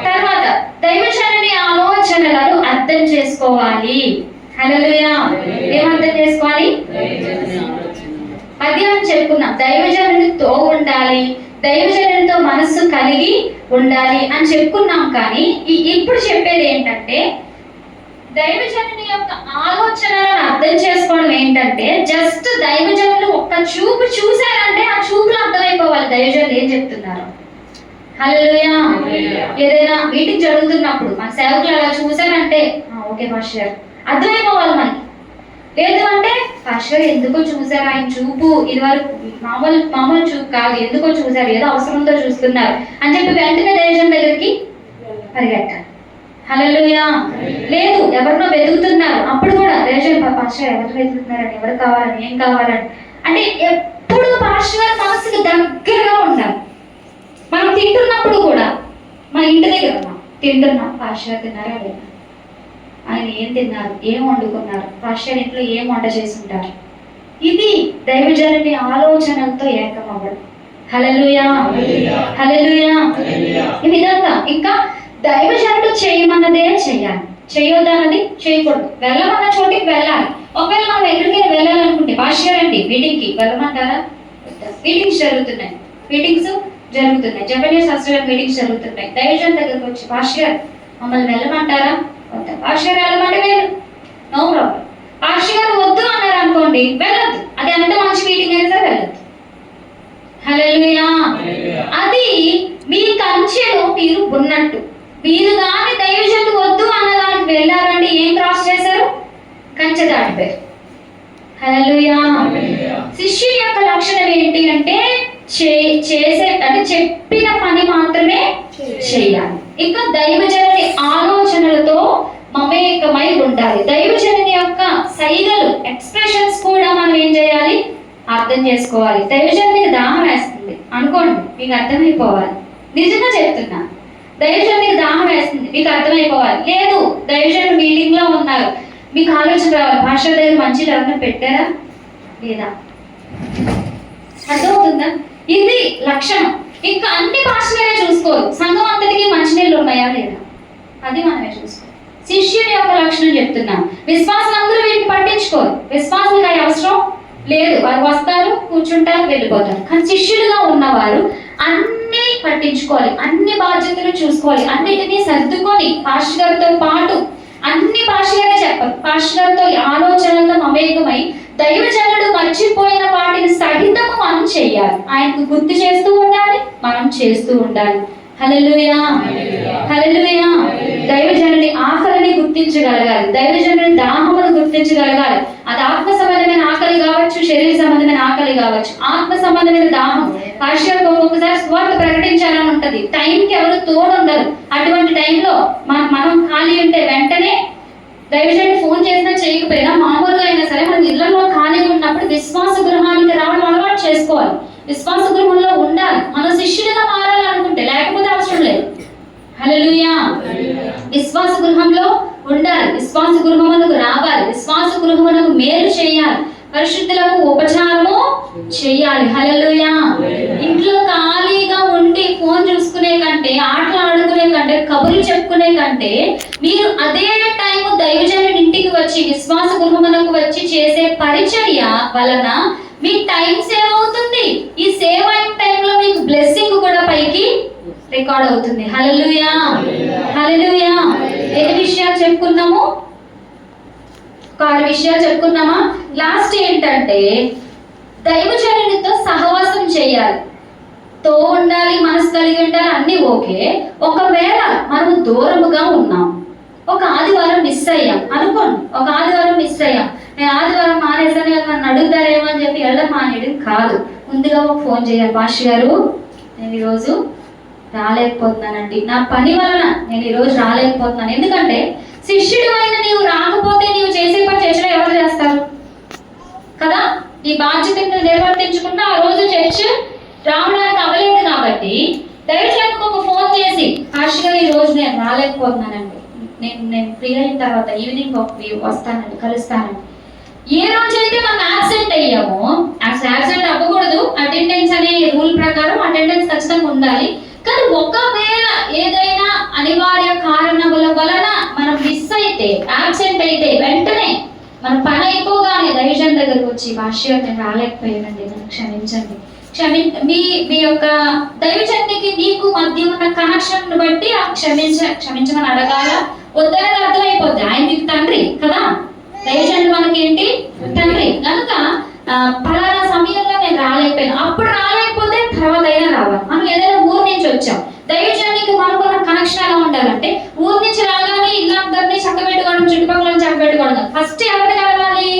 తర్వాత దైవజనుని ఆలోచనలను అర్థం చేసుకోవాలి. హల్లెలూయా. ఏమర్థం చేసుకోవాలి? మధ్యాహ్నం చెప్పుకున్నాం, దైవజనునితో ఉండాలి, దైవజనునితో మనస్సు కలిగి ఉండాలి అని చెప్పుకున్నాం. కానీ ఇప్పుడు చెప్పేది ఏంటంటే, దైవజనుని యొక్క ఆలోచనలను అర్థం చేసుకోవడం ఏంటంటే, జస్ట్ దైవజనులు ఒక్క చూపు చూశారంటే ఆ చూపులో అర్థమైపోవాలి దైవజనులు ఏం చెప్తున్నారు. హల్లెలూయా. ఏదైనా మీటింగ్ జరుగుతున్నప్పుడు మన సేవకులు అలా చూశారంటే ఓకే పాస్టర్ అర్థమైపోవాలి మనకి. లేదు అంటే పాస్టర్ ఎందుకో చూసారు, ఆయన చూపు ఇదివరకు మామూలు చూపు కాదు, ఎందుకో చూసారు, ఏదో అవసరంతో చూస్తున్నారు అని చెప్పి వెంటనే దైవజనుల దగ్గరికి పరిగెట్టాలి. హల్లెలూయా. లేదు ఎవరినో వెతుకుతున్నారు, అప్పుడు కూడా దైవజనులు పాస్టర్ ఎవరు వెతుకుతున్నారని, ఎవరు కావాలని, ఏం కావాలని అంటే ఎప్పుడు పాస్టర్ గారి మనసుకి దగ్గరగా ఉండాలి. మనం తింటున్నప్పుడు కూడా మా ఇంటి దగ్గర ఉన్నాం, తింటున్నాం, పాస్టర్ తిన్నారా లేదా, ఆయన ఏం తిన్నారు, ఏం వండుకున్నారు, పాస్టర్ ఇంట్లో ఏం వంట చేసి ఉంటారు, ఇది దైవజనుని ఆలోచనలతో ఏకమవ్వడం. హల్లెలూయా. హల్లెలూయా. ఈ విధంగా ఇంకా దైవజనుడు చేయమన్నదే చెయ్యాలి, చేయొద్దన్నది చేయకూడదు. వెళ్ళమన్న చోటికి వెళ్ళాలి. ఒకవేళ మనం ఎక్కడికైనా వెళ్ళాలనుకుంటే పాస్టర్ అండి మీటింగ్కి వెళ్ళమంటారా? మీటింగ్స్ జరుగుతున్నాయి జపనీస్ హాస్టల్ మీటింగ్స్ జరుగుతున్నాయి. దైవజన్ దగ్గరకు వచ్చి పాస్టర్ మమ్మల్ని వెళ్ళమంటారా? పాస్టర్ గారు వెళ్ళమంటే వెళ్ళు, నో ప్రాబ్లం. పాస్టర్ గారు వద్దు అన్నారు అనుకోండి, వెళ్ళొద్దు. అది ఎంత మంచి మీటింగ్ అయితే వెళ్ళొద్దు. హల్లెలూయా. అది మీ కంచెలో మీరు ఉన్నట్టు. మీరు కానీ దైవజనుడు వద్దు అన్నదానికి వెళ్ళారంటే ఏం క్రాస్ చేశారు? కంచె దాటిపోయారు. హల్లెలూయా. శిష్యుని యొక్క లక్షణం ఏంటి అంటే చేసే అంటే చెప్పిన పని మాత్రమే చేయాలి. ఇంకా దైవజనుని ఆలోచనలతో మమేకమై ఉండాలి. దైవజనుని యొక్క సైగలు, ఎక్స్ప్రెషన్స్ కూడా మనం ఏం చేయాలి? అర్థం చేసుకోవాలి. దైవజనునికి దాహం వేస్తుంది అనుకోండి, మీకు అర్థమైపోవాలి. నిజంగా చెప్తున్నా, దైవజనునికి దాహం వేస్తుంది, మీకు అర్థమైపోవాలి. లేదు దైవజనుడు మీటింగ్ లో ఉన్నారు, మీకు ఆలోచన రావాలి, పాస్టర్ దగ్గర మంచి ఎవరైనా పెట్టారా లేదా, అర్థమవుతుందా? ఇది లక్షణం. ఇంకా అన్ని పాస్టర్లే చూసుకోరు, సంఘం అంతటికి మంచినీళ్ళు ఉన్నాయా లేదా, అది మనమే చూసుకోవాలి. శిష్యుని యొక్క లక్షణం చెప్తున్నాం. విశ్వాసం అందరూ వీటిని పట్టించుకోరు, విశ్వాసులకు అది అవసరం లేదు, వారు వస్తారు, కూర్చుంటారు, వెళ్ళిపోతారు. కానీ శిష్యులుగా ఉన్నవారు అన్ని పట్టించుకోవాలి, అన్ని బాధ్యతలు చూసుకోవాలి, అన్నిటినీ సర్దుకొని పాస్టర్ గారితో పాటు అన్ని పాస్టర్ గారే చెప్పరు, పాస్టర్ గారితో ఆలోచనలతో మమేకమై దైవజనుడు మర్చిపోయిన వాటిని సహితము మనం చేయాలి. ఆయనకు గుర్తు చేస్తూ ఉండాలి, మనం చేస్తూ ఉండాలి. హల్లెలూయా. హల్లెలూయా. దైవజనుని ఆకలిని గుర్తించగలగాలి, దైవజనుని దాహమును గుర్తించగలగాలి. అది ఆత్మ సంబంధమైన ఆకలి కావచ్చు, శరీర సంబంధమైన ఆకలి కావచ్చు. ఆత్మ సంబంధమైన దాహం, పాస్టర్ ఒక్కొక్కసారి స్వార్థ ప్రకటించాలని ఉంటది, టైంకి ఎవరు తోడుండరు. అటువంటి టైంలో మనం ఖాళీ ఉంటే వెంటనే దైవజనుడు ఫోన్ చేసినా చేయకపోయినా మామూలుగా అయినా సరే మనం ఇళ్లలో ఖాళీగా ఉన్నప్పుడు విశ్వాస గృహానికి రావడం అలవాటు చేసుకోవాలి, విశ్వాస గృహంలో ఉండాలి. మన శిష్యులుగా మారాలనుకుంటే, లేకపోతే అవసరం లేదు. హల్లెలూయా. విశ్వాస గృహంలో ఉండాలి, విశ్వాస గృహమునకు రావాలి, విశ్వాస గృహమునకు మేలు చేయాలి, పరిశుద్ధులకు ఉపచారము చేయాలి. హల్లెలూయా. ఇంట్లో ఖాళీగా ఉండి ఫోన్ చూసుకునే కంటే, ఆటలు ఆడుకునే కంటే, కబుర్లు చెప్పుకునే కంటే మీరు అదే టైం దైవజనుడి ఇంటికి వచ్చి విశ్వాస గృహమునకు వచ్చి చేసే పరిచర్య వలన మీ టైం సేవ్ అవుతుంది. ఈ సేవ్ అయిన టైంలో మీకు బ్లెస్సింగ్ కూడా పైకి రికార్డ్ అవుతుంది. హల్లెలూయా. హల్లెలూయా. ఎన్ని విషయాలు చెప్పుకున్నాము? 6 విషయాలు చెప్పుకున్నామా? లాస్ట్ ఏంటంటే దైవజనునితో సహవాసం చేయాలి. తో ఉండాలి, మనసు కలిగి ఉండాలి, అన్నీ ఓకే. ఒకవేళ మనం దూరముగా ఉన్నాం, ఒక ఆదివారం మిస్ అయ్యాం అనుకోండి, ఒక ఆదివారం మిస్ అయ్యాం, నేను ఆదివారం మానేసాను కదా నన్ను అడుగుతారేమో అని చెప్పి వెళ్ళడం మానేయడం కాదు. ముందుగా ఒక ఫోన్ చేయాలి, పాస్టర్ గారు నేను ఈరోజు రాలేకపోతున్నానండి, నా పని వలన నేను ఈరోజు రాలేకపోతున్నాను. ఎందుకంటే శిష్యుడు అయిన నీవు రాకపోతే నీవు చేసే పని చేసిన ఎవరు చేస్తారు కదా? నీ బాధ్యతను నిర్వర్తించకుండా ఆ రోజు చర్చ్ రావడానికి అవ్వలేదు కాబట్టి దయచేసి ఒక ఫోన్ చేసి పాస్టర్ గారు ఈ రోజు నేను రాలేకపోతున్నానండి, నేను ఫ్రీ అయిన తర్వాత ఈవినింగ్ వస్తానండి, కలుస్తానండి. ఏ రోజైతే మనం యాబ్సెంట్ అయ్యామో, యాబ్సెంట్ అవ్వకూడదు, అటెండెన్స్ అనే రూల్ ప్రకారం అటెండెన్స్ ఖచ్చితంగా ఉండాలి. కానీ ఒకవేళ ఏదైనా అనివార్య కారణముల వలన మనం మిస్ అయితే, యాబ్సెంట్ అయితే వెంటనే మన పని అయిపోగానే దైవజన్ దగ్గరకు వచ్చి పాస్టర్ నేను రాలేకపోయానండి, నన్ను క్షమించండి, మీ యొక్క దైవజన్నికి నీకు మధ్య ఉన్న కనెక్షన్ బట్టి క్షమించమని అడగాల. వద్దనేది అర్థమైపోద్ది, ఆయన మీకు తండ్రి కదా, దైవజనుడు మనకి ఏంటి తండ్రి కనుక పలానా సమయంలో నేను రాలేకపోయాను, అప్పుడు రాలేకపోతే తర్వాత అయినా రావాలి. మనం ఏదైనా ఊరు నుంచి వచ్చాం, దైవజనునికి మనకున్న కనెక్షన్ ఎలా ఉండాలంటే ఊరు నుంచి రాగానే ఇల్లందరినీ చక్కబెట్టుకోవడం, చుట్టుపక్కల చక్కబెట్టుకోవడం, ఫస్ట్ ఎవరిని కలవాలి?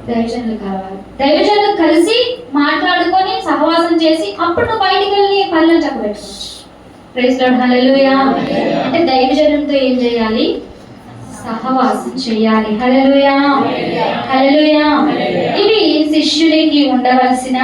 దైవజనులు కలవాలి. దైవజనులు కలిసి మాట్లాడుకొని సహవాసం చేసి అప్పుడు నువ్వు బయటికి వెళ్ళి పనులను చక్కబెట్టుకోవచ్చు. ప్రైజ్ లార్డ్, హల్లెలూయా. అంటే దైవజనులతో ఏం చేయాలి? సహవాసం చేయాలి. హల్లెలూయా, హల్లెలూయా. ఇవి శిష్యుడికి ఉండవలసిన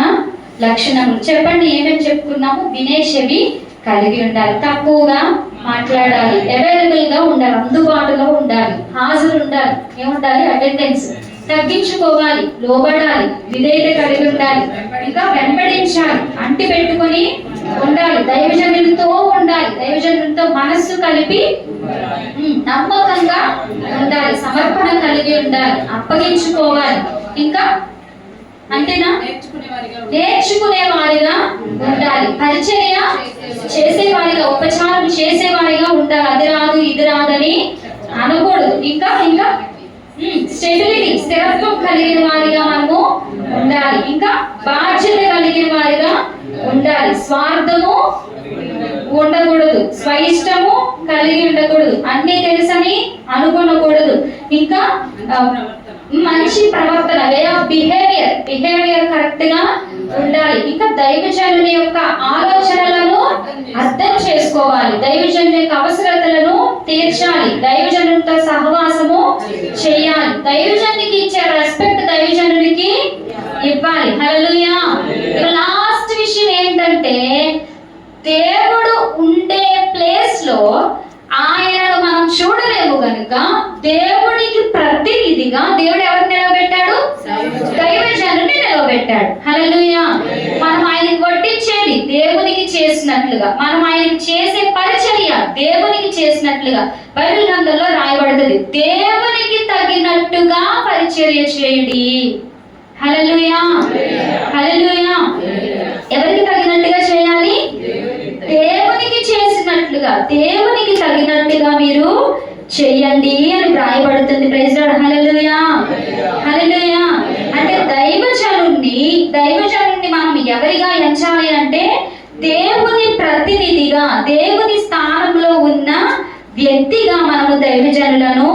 లక్షణములు. చెప్పండి, ఏమేమి చెప్పుకున్నాము? వినే చెవి కలిగి ఉండాలి, తక్కువగా మాట్లాడాలి, అవైలబుల్ గా ఉండాలి, అందుబాటులో ఉండాలి, హాజరు ఉండాలి, ఏముండాలి? అటెండెన్స్. తగ్గించుకోవాలి, లోబడాలి, విధేయత కలిగి ఉండాలి, ఇంకా వెంబడించాలి, అంటి పెట్టుకొని ఉండాలి, దైవజనులతో ఉండాలి, దైవజనులతో మనస్సు కలిపి నమ్మకంగా ఉండాలి, సమర్పణ కలిగి ఉండాలి, అప్పగించుకోవాలి, ఇంకా అంతేనా? నేర్చుకునే వారిగా ఉండాలి, పరిచర్య చేసేవారిగా, ఉపచారం చేసేవారిగా ఉండాలి. అది రాదు ఇది రాదని అనకూడదు. ఇంకా ఇంకా స్టెబిలిటీ, స్థిరత్వం కలిగిన వారిగా మనము ఉండాలి, ఇంకా బాధ్యత కలిగిన వారిగా ఉండాలి, స్వార్థము ఉండకూడదు, స్వయిష్టము కలిగి ఉండకూడదు, అన్ని తెలుసని అనుకోనకూడదు, ఇంకా మంచి ప్రవర్తన, వే ఆఫ్ బిహేవియర్ కరెక్ట్ గా ఉండాలి, ఇంకా దైవజనుని యొక్క ఆలోచనలను అర్థం చేసుకోవాలి, దైవజనుని యొక్క అవసరతలను తీర్చాలి, దైవజనునితో సహవాసము చేయాలి, దైవజనునికి ఇచ్చే రెస్పెక్ట్ దైవజనునికి ఇవ్వాలి. హల్లెలూయా. లాస్ట్ విషయం ఏంటంటే దేవుడు ఉండే ప్లేస్ లో ఆయనను మనం చూడలేము కనుక దేవుడికి ప్రతినిధిగా దేవుడు ఎవరిని నిలబెట్టాడు? దైవజనుని నిలబెట్టాడు. హల్లెలూయా. మనం ఆయనకి వడ్డించేది దేవునికి చేసినట్లుగా, మనం ఆయనకి చేసే పరిచర్య దేవునికి చేసినట్లుగా బైబిల్ గ్రంథంలో రాయబడుతుంది. దేవునికి తగినట్టుగా పరిచర్య చేయండి. హల్లెలూయా, హల్లెలూయా. ఎవరికి తగినట్టుగా చేయాలి? దేవునికి చేసినట్లుగా, దేవునికి తగినట్టుగా మీరు చెయ్యండి అని రాయబడుతుంది. ప్రైజ్ లార్డ్, హల్లెలూయా, హల్లెలూయా. అంటే దైవజనుణ్ణి మనం ఎవరిగా ఎంచాలి అంటే దేవుని ప్రతినిధిగా, దేవుని స్థానంలో ఉన్న వ్యక్తిగా మనము దైవజనులను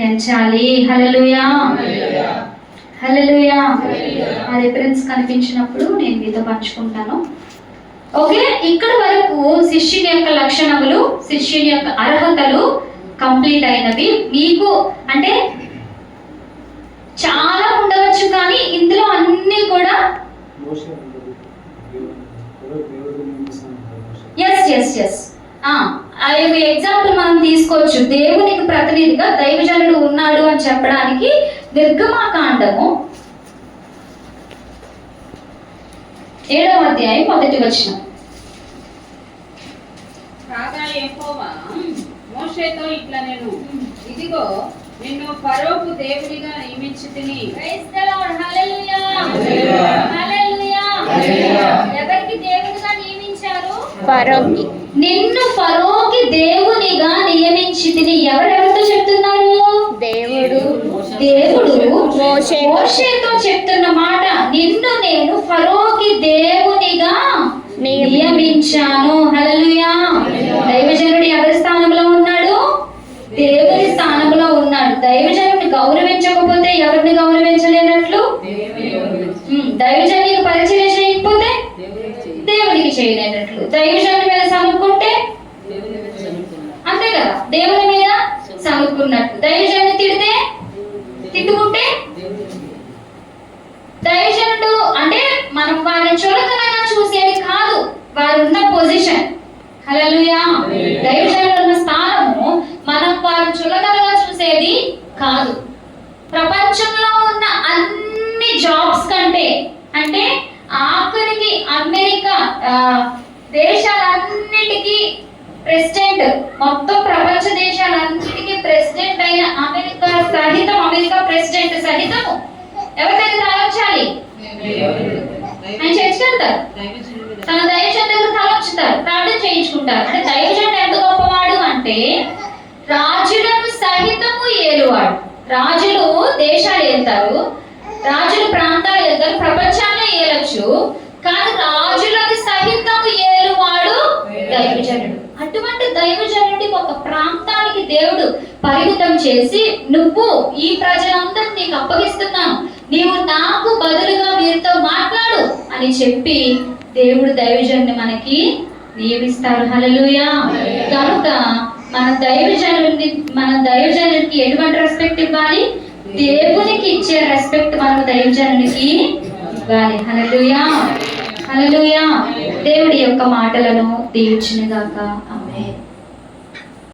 ఎంచాలి. హల్లెలూయా, హల్లెలూయా. ఆ రిఫరెన్స్ కనిపించినప్పుడు నేను మీతో పంచుకుంటాను. ఓకే, ఇక్కడ వరకు శిష్యుని యొక్క లక్షణములు, శిష్యుని యొక్క అర్హతలు కంప్లీట్ అయినవి. మీకు అంటే చాలా ఉండవచ్చు, కానీ ఇందులో అన్ని కూడా ఎగ్జాంపుల్ మనం తీసుకోవచ్చు. దేవునికి ప్రతినిధిగా దైవజనుడు ఉన్నాడు అని చెప్పడానికి నిర్గమకాండము 7వ అధ్యాయం 1వ వచనం. కాగా యెహోవా మోషేతో ఇట్లా నేను ఇదిగో నిన్ను ఫరోకు దేవునిగా నియమించితిని. ప్రైజ్ ది లార్డ్, హల్లెలూయా, హల్లెలూయా. ఎవరికి దేవునిగా నియమించారు? ఫరోకి. నిన్ను ఫరోకి దేవునిగా నియమించితిని. ఎవరెవరితో చెప్తున్నారు? దేవుడు మోషేతో చెప్తున్న మాట, నిన్ను నేను ఫరోకి దేవునిగా నియమించాను. హల్లెలూయా. దైవజనుడు ఎవరి స్థానంలో ఉన్నాడు? దేవుని స్థానంలో ఉన్నాడు. దైవజనుడిని గౌరవించకపోతే ఎవరిని గౌరవించలేనట్లు? దైవజనుడికి పరిచయం చేయకపోతే దేవునికి చేయలేనట్లు. దైవజనుడి మీద సనుక్కుంటే అంతే కదా, దేవుని మీద సనుక్కున్నట్టు. దైవజనుడు తిట్టుకుంటే దైవజనుడు అంటే మనం వారిని చులకనగా చూసేది కాదు, వారు ఉన్న పొజిషన్. హల్లెలూయా. దైవజనుడు ఉన్న స్థానము మనం వారిని చులకనగా చూసేది కాదు. ప్రపంచంలో ఉన్న అన్ని జాబ్స్ కంటే, అంటే ఆఖరికి అమెరికా దేశాలన్నిటికీ ప్రెసిడెంట్, మొత్తం ప్రపంచ దేశాలన్నిటికీ ప్రెసిడెంట్ అయిన అమెరికా ప్రెసిడెంట్ సహితము ఎవరి దగ్గర తలొంచాలి? ఆయన చర్చికి వెళ్తారు, తన దైవజనుడి దగ్గర తలొంచుతారు, ప్రార్థన చేయించుకుంటారు. అంటే దైవజనుడు ఎంత గొప్పవాడు అంటే రాజులను సహితము ఏలువాడు. రాజులు దేశాలు వెళ్తారు, రాజులు ప్రాంతాలు వెళ్తారు, ప్రపంచాన్ని ఏలొచ్చు, కానీ రాజులను సహితము ఏలువాడు దైవజనుడు. అటువంటి దైవజనుడి ఒక ప్రాంతానికి దేవుడు పరిమితం చేసి, నువ్వు ఈ ప్రజలందరినీ నీకు అప్పగిస్తున్నాను, నీవు నాకు బదులుగా వీరితో మాట్లాడు అని చెప్పి దేవుడు దైవజనుడిని మనకి నియమిస్తారు. హల్లెలూయా. కనుక మన దైవజనుడికి ఎటువంటి రెస్పెక్ట్ ఇవ్వాలి? దేవునికి ఇచ్చే రెస్పెక్ట్ మనం దైవజనుడికి ఇవ్వాలి. హల్లెలూయా. హల్లెలూయా. దేవుడి యొక్క మాటలను దీవించును గాక.